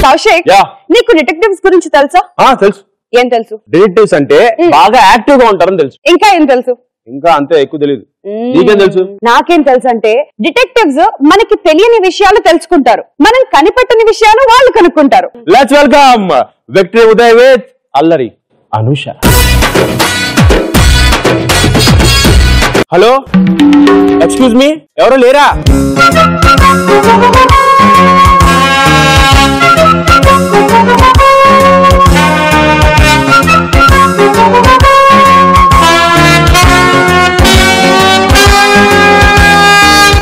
కౌశిక్ నీకు డిటెక్టివ్స్ గురించి తెలుసా? తెలుసు. ఏం తెలుసు? డిటెక్టివ్స్ అంటే బాగా యాక్టివ్ గా ఉంటారని తెలుసు. ఇంకా ఏం తెలుసు? ఇంకా అంతే, ఎక్కువ తెలియదు. నీకేం తెలుసు? నాకేం తెలుసు అంటే డిటెక్టివ్స్ మనకి తెలియని విషయాలు తెలుసుకుంటారు, మనం కనిపెట్టని విషయాలు వాళ్ళు కనుక్కుంటారు. Let's welcome Victory Uday with Allari Anusha. Hello, excuse me, ఎవరు లేరా?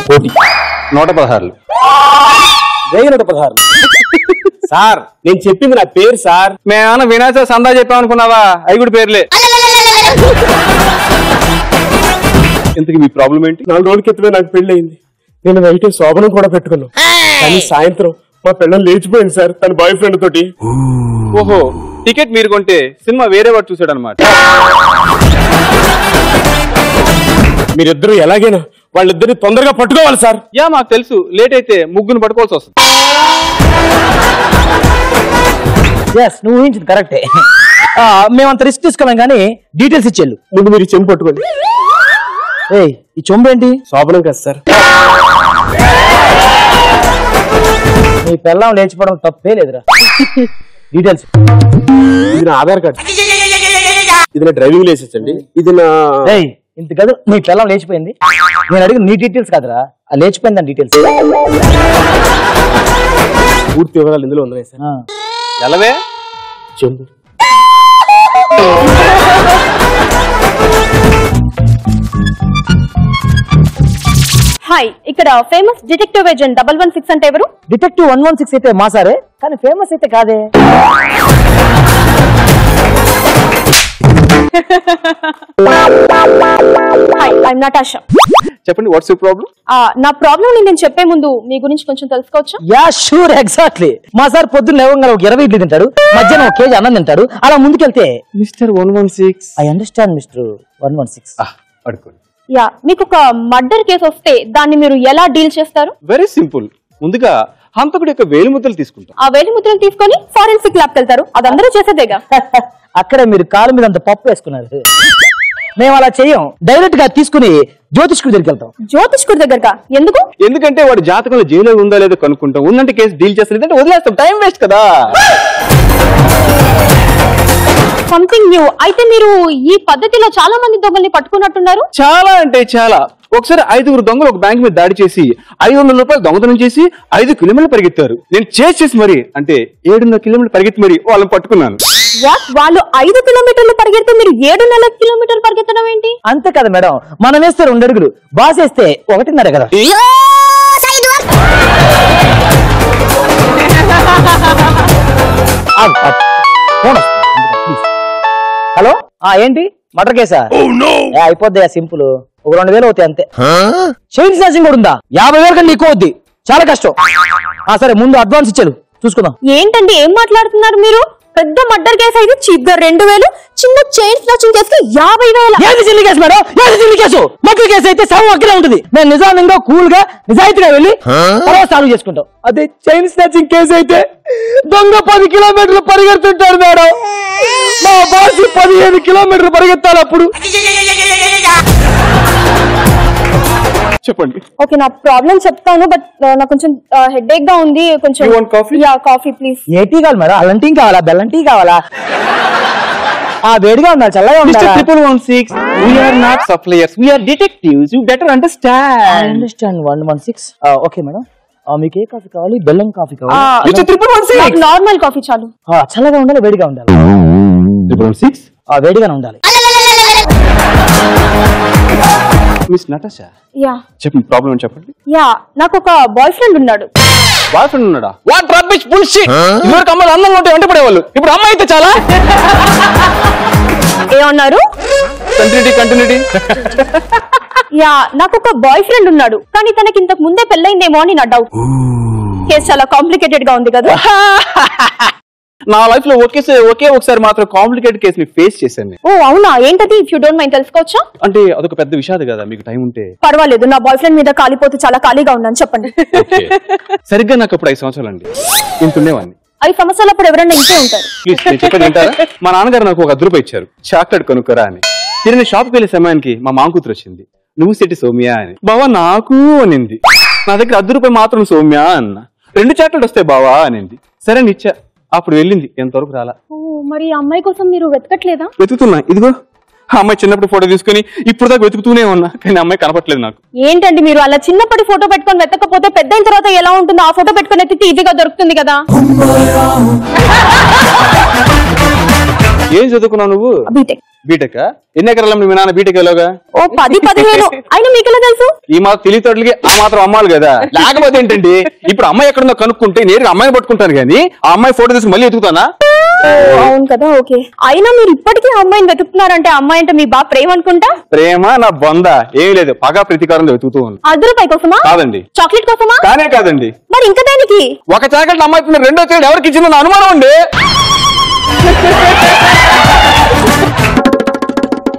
కోటి 116 1116. సార్, నేను చెప్పింది నా పేరు సార్. మేమన్నా వినాశ సందా చెప్పామనుకున్నావా? అవి కూడా పేర్లే. ఇంతకీ మీ ప్రాబ్లం ఏంటి? 4 రోజుల క్రితమే నాకు పెళ్లి అయింది. నేను నైట్ శోభనం కూడా పెట్టుకున్నాను, కానీ సాయంత్రం మా పిల్లలు లేచిపోయింది సార్ తన బాయ్ ఫ్రెండ్ తోటి. ఓహో, టికెట్ మీరు కొంటే సినిమా వేరే వాడు చూసాడు అనమాట. మీరిద్దరు ఎలాగైనా వాళ్ళిద్దరిని తొందరగా పట్టుకోవాలి సార్. యా, మాకు తెలుసు. లేట్ అయితే ముగ్గురు పట్టుకోవాల్సి వస్తుంది. నువ్వు ఊహించింది కరెక్టే. మేమంత రిస్క్ తీసుకోలేం కానీ డీటెయిల్స్ ఇచ్చేళ్ళు. ముందు మీరు చెంపు పట్టుకోండి. ఈ చెంబు ఏంటి? శోభనం కదా సార్. మీ పిల్లం లేచిపోవడం తప్పే లేదురా. డీటెయిల్స్: ఇది నా ఆధార్ కార్డ్, ఇది నా డ్రైవింగ్ లైసెన్స్ అండి, ఇది నా. ఇంత కాదు, మీ పిల్లం లేచిపోయింది. నేను అడిగిన నీ డీటెయిల్స్ కాదురా, ఆ లేచిపోయింది దాని డీటెయిల్స్. పూర్తి వివరాలు ఇందులో ఉన్నాయి సార్. ఎలవే చెంబు. హాయ్, ఇక్కడ ఫేమస్ డిటెక్టివ్ ఏజెంట్ 116 అంటే ఎవరు? డిటెక్టివ్ 116 అయితే మా సారే, కానీ ఫేమస్ అయితే కాదే. Hi, I'm Natasha. చెప్పండి, వాట్స్ యువర్ ప్రాబ్లం? నా ప్రాబ్లం నేను చెప్పే ముందు మీ గురించి కొంచెం తెలుసుకోవచ్చా? Yeah sure, exactly. మా సార్ పొద్దున్న లేవగానే ఒక 20 ఇడ్లీ తింటారు, మధ్యాహ్నం 1 కేజీ అన్నం తింటారు. అలా ముందుకెళ్తే మిస్టర్ 116. I understand mister 116. పడుకోండి. యా, మీకు ఒక మర్డర్ కేసు వస్తే దాన్ని మీరు ఎలా డీల్ చేస్తారు? Very simple. ముందుగా హంతకుడి యొక్క వేలిముద్రలు తీసుకుంటాం. ఆ వేలిముద్రలు తీసుకొని ఫారెన్సిక్ ల్యాబ్కి వెళ్తారు. అది అందరూ చేసేదేగా. అక్కడే మీరు కాలు మీద అంత పప్పు వేసుకున్నారు. మేము అలా చెయ్యం, డైరెక్ట్ గా తీసుకుని జ్యోతిష్కుడి దగ్గరికి వెళ్తాం. జ్యోతిష్కుడి దగ్గరగా ఎందుకు? ఎందుకంటే వాడు జాతకంలో జైలు ఉందా లేదో కనుక్కుంటాం. ఉందంటే కేసు డీల్ చేస్తాం, లేదంటే వదిలేస్తాం. టైం వేస్ట్ కదా. Something new. అయితే మీరు ఈ పద్ధతిలో చాలా మంది దొంగల్ని పట్టుకున్నట్టున్నారు. చాలా అంటే చాలా. ఒకసారి 5 దొంగలు ఒక బ్యాంక్ మీద దాడి చేసి 500 రూపాయలు దొంగతనం చేసి 5 కిలోమీటర్లు పరిగెత్తారు. నేను చేసి మరి అంటే 700 కిలోమీటర్లు పరిగెత్తి మరి వాళ్ళని పట్టుకున్నాను. వాళ్ళు 5 కిలోమీటర్లు పరిగెడితే మీరు 700 కిలోమీటర్లు పరిగెత్తడం ఏంటి? అంతే కదా మేడం, మనం వేస్తే 2 అడుగులు, బాస్ వేస్తే 1.5 కదా. హలో, ఏంటి మర్డర్ కేసా? అయిపోద్ది, సింపుల్. ఒక 2,000 అవుతాయి అంతే. చైన్ స్నాచింగ్ కూడా ఉందా? 50,000 కన్నా ఎక్కువ అవుద్ది, చాలా కష్టం. సరే, ముందు అడ్వాన్స్ ఇచ్చారు, చూసుకుందాం. ఏంటండి ఏం మాట్లాడుతున్నారు మీరు? పెద్ద మర్డర్ కేసు అయితే చిన్న 2,000, చిన్న చైన్ స్నాచింగ్ కేసు 50,000. ఏది చిల్లి కేసు మేడం? ఏది చిల్లి కేసు? మర్డర్ కేసు అయితే సగం అక్కడే ఉంటుంది. మేము నిజానంగా కూల్ గా నిజాయితీగా వెళ్ళి తర్వాత సాల్వ్ చేసుకుంటాం. అదే చైన్ స్నాచింగ్ కేసు అయితే దొంగ 10 కిలోమీటర్లు పరిగెడుతుంటాడు మేడం. మా బాస్ 15 కిలోమీటర్లు పరిగెత్తాలి అప్పుడు. చెప్పండి. ఓకే, నా ప్రాబ్లం చెప్తాను, బట్ నాకు కొంచెం హెడేక్ గా ఉంది. కొంచెం కాఫీ ప్లీజ్. ఏ టీ కావాలి మేడం? అల్లం టీ కావాలా, బెల్లం టీ కావాలా? వేడిగా ఉండాలి, చల్లగా ఉండాలి. 116, we are not suppliers, we are detectives, you better understand. I understand 116. Okay madam, మీకు ఏ కాఫీ కావాలి? బెల్లం కాఫీ కావాలి? నార్మల్ కాఫీ చాలు. చల్లగా ఉండాలి, వేడిగా ఉండాలి? 116 వేడిగానే ఉండాలి. మిస్ నటాషా, యా చెప్పండి, ప్రాబ్లం అని చెప్పండి. యా, నాకు ఒక బాయ్ ఫ్రెండ్ ఉన్నాడు. బాయ్ ఫ్రెండ్ ఉన్నాడా? What rubbish bullshit. ఇదివరకు అమ్మాయిలు అందంగా ఉంటే వెంట పడేవాళ్ళు, ఇప్పుడు అమ్మాయి అయితే చాలా. ఏమన్నారు? కంటిన్యూటీ. యా, నాకు ఒక బాయ్ ఫ్రెండ్ ఉన్నాడు, కానీ తనకి ఇంతకు ముందే పెళ్ళైందేమో అని నా డౌట్. కేసు చాలా కాంప్లికేటెడ్ గా ఉంది కదా. నా లైఫ్ లో ఒకే ఒకసారి మాత్రం కాంప్లికేటెడ్ కేసు ని ఫేస్ చేశాను. ఓ అవునా? ఏంటది? ఇఫ్ యూ డోంట్ మైండ్ తెలుసుకోవచ్చా? అంటే అదొక పెద్ద విషాదం కదా, మీకు టైం ఉంటే. పర్వాలేదు, నా బాయ్ ఫ్రెండ్ మీద కాలిపోతే చాలా ఖాళీగా ఉన్నాను, చెప్పండి. సరిగ్గా నాకు అప్పుడు 5 సంవత్సరాలు అండి. ఇంత ఉండేవాడిని. 5 సంవత్సరాలప్పుడు ఎవరైనా ఇంతే ఉంటారు. ప్లీజ్ నేను చెప్పేది వింటారా? మా నాన్నగారు నాకు ఒక 10 రూపాయలు ఇచ్చారు, చాక్లెట్ కొనుక్కోరా అని. నేను షాప్కి వెళ్ళే సమయానికి మా మామ కూతురు వచ్చింది. నువ్వు సెట్టి సౌమ్య అని. బావా నాకు అనింది. నా దగ్గర 10 రూపాయలు మాత్రం సౌమ్య అన్న. 2 చాక్లెట్ వస్తాయి బావా అనింది. సరే అని ఇచ్చా. అప్పుడు వెళ్ళింది, ఎంతవరకు రాలా. మరి ఆ అమ్మాయి కోసం మీరు వెతకట్లేదా? వెతుకుతున్నా, ఇదిగో ఆ అమ్మాయి చిన్నప్పుడు ఫోటో తీసుకుని ఇప్పుడు దాకా వెతుకుతూనే ఉన్నా, కానీ అమ్మాయి కనపట్లేదు నాకు. ఏంటండి మీరు అలా చిన్నప్పటి ఫోటో పెట్టుకొని వెతకపోతే పెద్ద అయిన తర్వాత ఎలా ఉంటుందో ఆ ఫోటో పెట్టుకొని ఎత్తితే ఈజీగా దొరుకుతుంది కదా. ఏం చదువుకున్నావు నువ్వు? బీటెక్. బీటెక్? ఎన్ని ఎకరాలు మీ నాన్న బీటెక్ ఎలాగా? ఓ 10-15 అయినా మీకెలా తెలుసు? ఈ మాత్రం తెలియతోటలకి ఆ మాత్రం అమ్మాలి కదా, లేకపోతే ఏంటండి. ఇప్పుడు అమ్మాయి ఎక్కడుందో కనుక్కుంటే నేరుగా అమ్మాయిని పట్టుకుంటాను కానీ ఆ అమ్మాయి ఫోటో తీసుకుని మళ్ళీ ఎత్తుకుతానా? అవును కదా, ఓకే. అయినా మీరు ఇప్పటికీ అమ్మాయిని వెతుకుతున్నారంటే అమ్మాయి అంటే మీ బాగా ప్రేమ అనుకుంటా. ప్రేమ నా బొంద ఏం లేదు, పగా ప్రతీకారం వెతుకుతూ ఉంది. 10 రూపాయల కోసమా? కాదండి. చాక్లెట్ కోసమా? కానే కాదండి. మరి ఇంకా దానికి ఒక చాక్లెట్ అమ్మాయి 2వ చాక్లెట్ ఎవరికి ఇచ్చిందని అనుమానం అండి.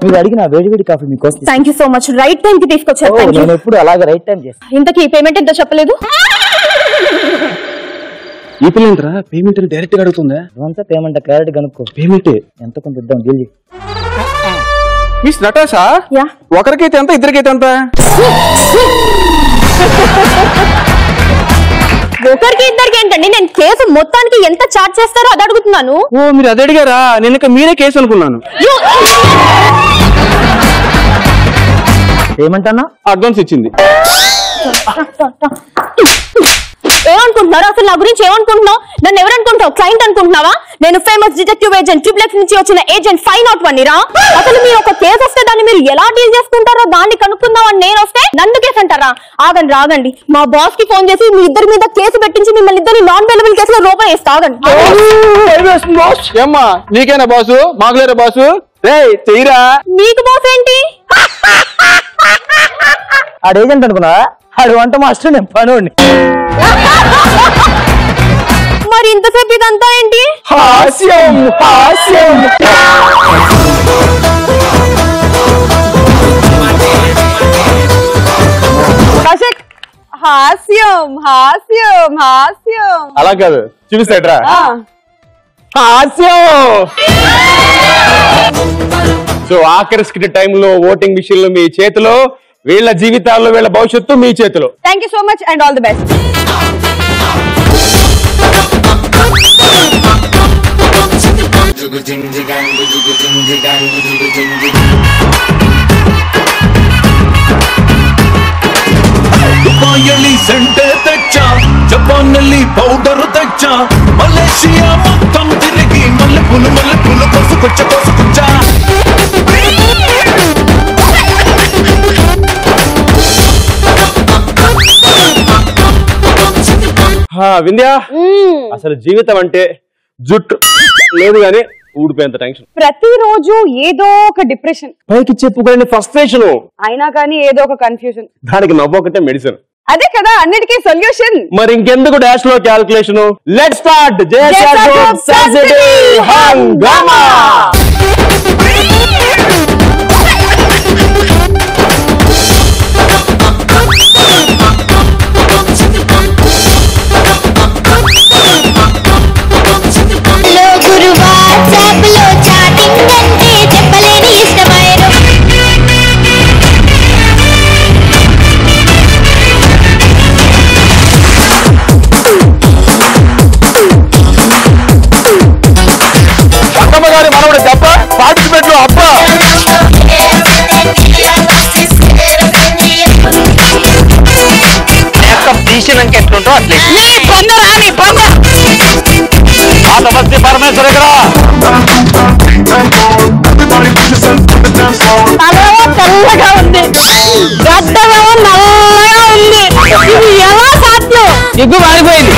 మీరు అడిగిన వేడి కాఫీ మీకోసం. Thank you so much. Right time కి తీసుకొచ్చారు. నేను ఎప్పుడు అలాగే రైట్ టైం చేస్తాను. ఇంతకీ పేమెంట్ ఎంతో చెప్పలేదు? ఈ పిల్లంటరా పేమెంట్ డైరెక్ట్ గా అడుగుతుందా? పేమెంట్ క్లారిటీ కనుక్కో. పేమెంట్ ఎంత కొంత ఇద్దాం డీల్. మిస్ నటాషా, ఒకరికైతే ఎంత, ఇద్దరికైతే ఎంత? ఒకరికి ఇద్దరికి ఏంటండి? నేను కేసు మొత్తానికి ఎంత చార్జ్ చేస్తారో అది అడుగుతున్నాను. ఓ మీరు అది అడిగారా? నేను ఇంకా మీరే కేసు అనుకున్నాను. ఏమంటన్నా? అడ్వాన్స్ ఇచ్చింది. ఏమనుకుంటున్నారు అసలు? నా గురించి ఏమనుకుంటున్నావు? నన్ను ఎవరనుకుంటావు? క్లయింట్ అనుకుంటున్నావా? నేను ఫేమస్ డిటెక్టివ్ ఏజెంట్ ట్రిప్లెక్స్ నుంచి వచ్చిన ఏజెంట్ 501 రా. అసలు మీరు ఒక కేసు వస్తే దాన్ని మీరు ఎలా డీల్ చేసుకుంటారో దాన్ని కనుక్కుందాం అని నేను వస్తే నన్ను కేసు అంటారా? ఆగండి రాగండి, మా బాస్ కి ఫోన్ చేసి మీ ఇద్దరి మీద కేసు పెట్టించి మిమ్మల్ని ఇద్దరు నాన్ అవైలబుల్ కేసులో రూపాయి వేస్తా. ఆగండి. ఏమ్మా నీకేనా బాసు? మాకులేరా బాసు? రే చెయ్యరా. మీకు బాస్ ఏంటి? ఆడు ఏజెంట్ అనుకున్నా? ఆడు వంట మాస్టర్, నేను పనోడిని. మరి ఇంతసేపు ఇదంతా ఏంటి? హాస్యం హాస్యం. హాస్యం హాస్యం హాస్యం. అలా కాదు, చూపిస్తాడ్రా హాస్యం. సో ఆఖరి స్కిట్ టైంలో ఓటింగ్ విషయంలో మీ చేతిలో, వీళ్ళ జీవితాల్లో వీళ్ళ భవిష్యత్తు మీ చేతిలో. Thank you so much and all the best. Dubai సెంటే తెచ్చా, జపాన్ పౌడర్ తెచ్చా, మలేషియా మొత్తం తిరిగి మల్లెపూలు కోసుకొచ్చా. వింధ్యా, అసలు జీవితం అంటే జుట్టు లేదు గానీ ఊడిపోయేంత టెన్షన్. ప్రతిరోజు ఏదో ఒక డిప్రెషన్, పైకి చెప్పుకోలేని ఫ్రస్ట్రేషన్, అయినా కానీ ఏదో ఒక కన్ఫ్యూజన్. దానికి నవ్వొకటే మెడిసిన్. అదే కదా అన్నిటికీ సొల్యూషన్. మరి ఇంకెందుకు డాష్ లో calculation? Let's start JSR group subsidy హంగామా. పార్టిసిపేట్ లో అబ్బా తీసినాక ఎట్లుంటో అట్లే ఆ సమస్య పరమేశ్వర తెల్లగా ఉంది, గడ్డమేమో నల్లగా ఉంది. ఇది ఎలా సాధ్యం? ఎగ్గు మారిపోయింది.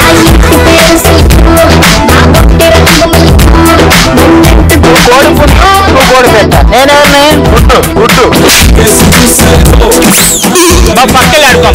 కోడి పుట్టు, నువ్వు కోడి పెట్ట. నేనేమన్నా పుట్టు పుట్టు మా పక్కలే ఆడుకో.